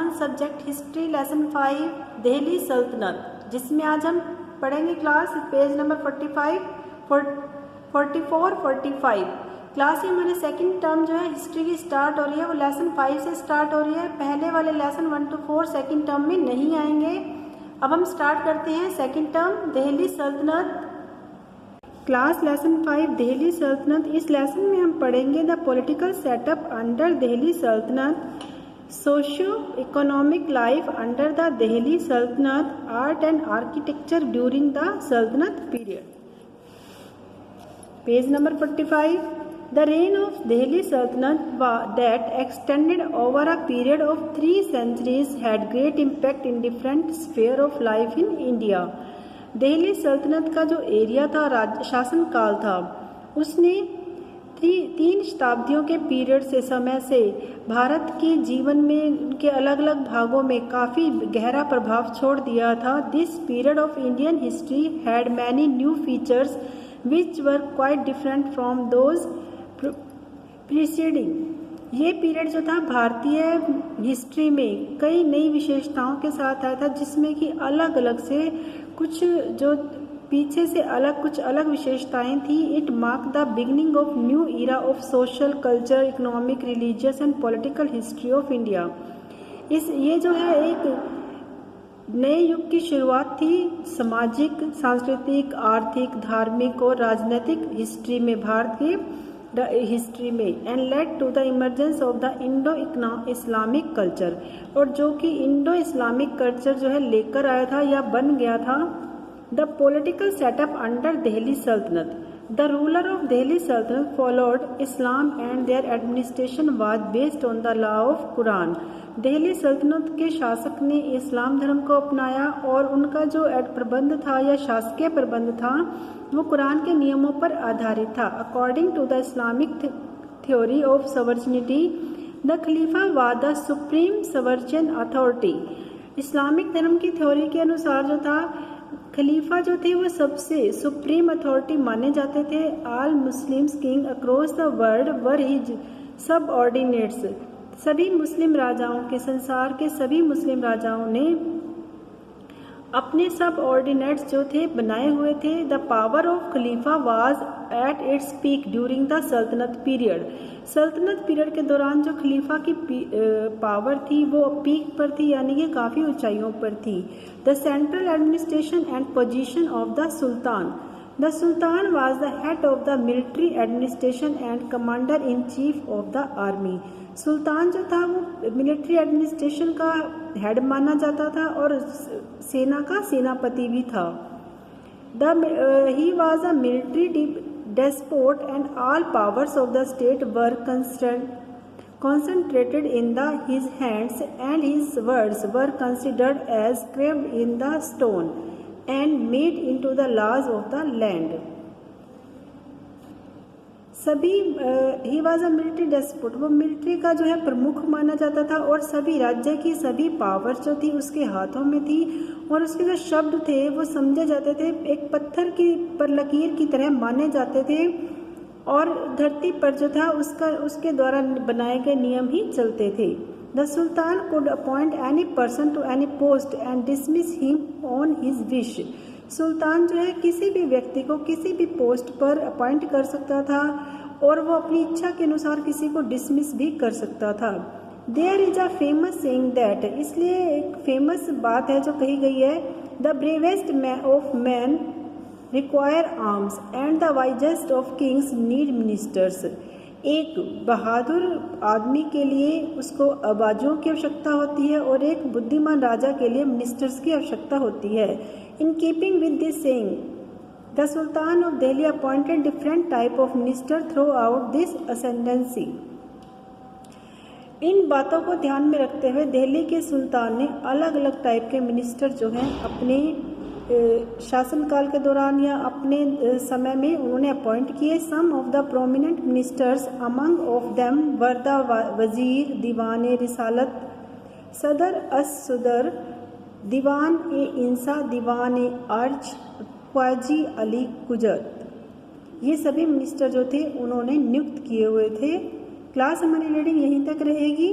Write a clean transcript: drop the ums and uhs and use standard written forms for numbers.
Learn subject history lesson 5 Delhi सल्तनत, जिसमें आज हम पढ़ेंगे क्लास पेज नंबर 44, 45। क्लास ये हमारे सेकंड टर्म जो है हिस्ट्री की स्टार्ट हो रही है, वो लेसन 5 से स्टार्ट हो रही है। पहले वाले लेसन 1 to 4 सेकंड टर्म में नहीं आएंगे। अब हम स्टार्ट करते हैं सेकंड टर्म दिल्ली सल्तनत। क्लास लेसन 5 दिल्ली सल्तनत। इस लेसन में हम पढ़ेंगे the political setup under Delhi सल्तनत, socio economic life under the Delhi सल्तनत, art and architecture during the सल्तनत period. Page number 45। The reign of Delhi Sultanate that extended over a period of 3 centuries had great impact in different sphere of life in India। Delhi सल्तनत का जो area था, शासन काल था, उसने 3 शताब्दियों के पीरियड से समय से भारत के जीवन में उनके अलग अलग भागों में काफ़ी गहरा प्रभाव छोड़ दिया था। This period of Indian history had many new features which were quite different from those preceding. ये पीरियड जो था भारतीय हिस्ट्री में कई नई विशेषताओं के साथ आया था, जिसमें कि अलग अलग से कुछ जो पीछे से कुछ अलग विशेषताएं थी। It mark the beginning of new era of social, culture, economic, religious and political history of India. ये जो है एक नए युग की शुरुआत थी सामाजिक, सांस्कृतिक, आर्थिक, धार्मिक और राजनीतिक हिस्ट्री में, भारत के हिस्ट्री में, and led to the emergence of the Indo Islamic culture, और जो कि इंडो इस्लामिक कल्चर जो है लेकर आया था या बन गया था। The political setup under Delhi sultanate. The ruler of Delhi sultanate followed Islam and their administration was based on the law of Quran. Delhi सल्तनत के शासक ने इस्लाम धर्म को अपनाया और उनका जो प्रबंध था या शासकीय प्रबंध था वो कुरान के नियमों पर आधारित था। According to the Islamic theory of sovereignty, the खलीफा was the supreme sovereign authority. Islamic धर्म की थ्योरी के अनुसार जो था, खलीफा जो थे वो सबसे सुप्रीम अथॉरिटी माने जाते थे। All Muslims king across the world were his subordinates. सभी मुस्लिम राजाओं के, संसार के सभी मुस्लिम राजाओं ने अपने सब ऑर्डिनेट्स जो थे बनाए हुए थे। The power of Khalifa was at its peak during the सल्तनत पीरियड। सल्तनत पीरियड के दौरान जो खलीफा की पावर थी वो पीक पर थी, यानी कि काफ़ी ऊंचाइयों पर थी। The central administration and position of the sultan. The sultan was the head of the military administration and commander in chief of the army. सुल्तान जो था वो मिलिट्री एडमिनिस्ट्रेशन का हेड माना जाता था और सेना का सेनापति भी था। He was a military despot and all powers of the state were concentrated in his hands, and his words were considered as carved in the stone and made into the laws of the land। सभी ही was a military डेस्पोट, वो military का जो है प्रमुख माना जाता था और सभी राज्य की सभी पावर्स जो थी उसके हाथों में थी, और उसके जो शब्द थे वो समझे जाते थे, एक पत्थर की पर लकीर की तरह माने जाते थे, और धरती पर जो था उसके द्वारा बनाए गए नियम ही चलते थे। The sultan could appoint any person to any post and dismiss him on his wish. सुल्तान जो है किसी भी व्यक्ति को किसी भी पोस्ट पर अपॉइंट कर सकता था और वो अपनी इच्छा के अनुसार किसी को डिसमिस भी कर सकता था। There is a famous saying that, इसलिए एक फेमस बात है जो कही गई है, the bravest man of man require arms and the wisest of kings need ministers. एक बहादुर आदमी के लिए उसको आबाजों की आवश्यकता होती है और एक बुद्धिमान राजा के लिए मिनिस्टर्स की आवश्यकता होती है। In keeping with this saying, the sultan of Delhi appointed different type of minister throughout this ascendancy. इन बातों को ध्यान में रखते हुए दिल्ली के सुल्तान ने अलग अलग टाइप के मिनिस्टर जो हैं अपने शासनकाल के दौरान या अपने समय में उन्होंने अपॉइंट किए। Some of the prominent ministers among of them were the वजीर, दीवान रिसालत, सदर अस सदर, दीवान ए इंसा, दीवान ए अर्ज, ख्वाजी अली कुजत। ये सभी मिनिस्टर जो थे उन्होंने नियुक्त किए हुए थे। क्लास हमारी रीडिंग यहीं तक रहेगी।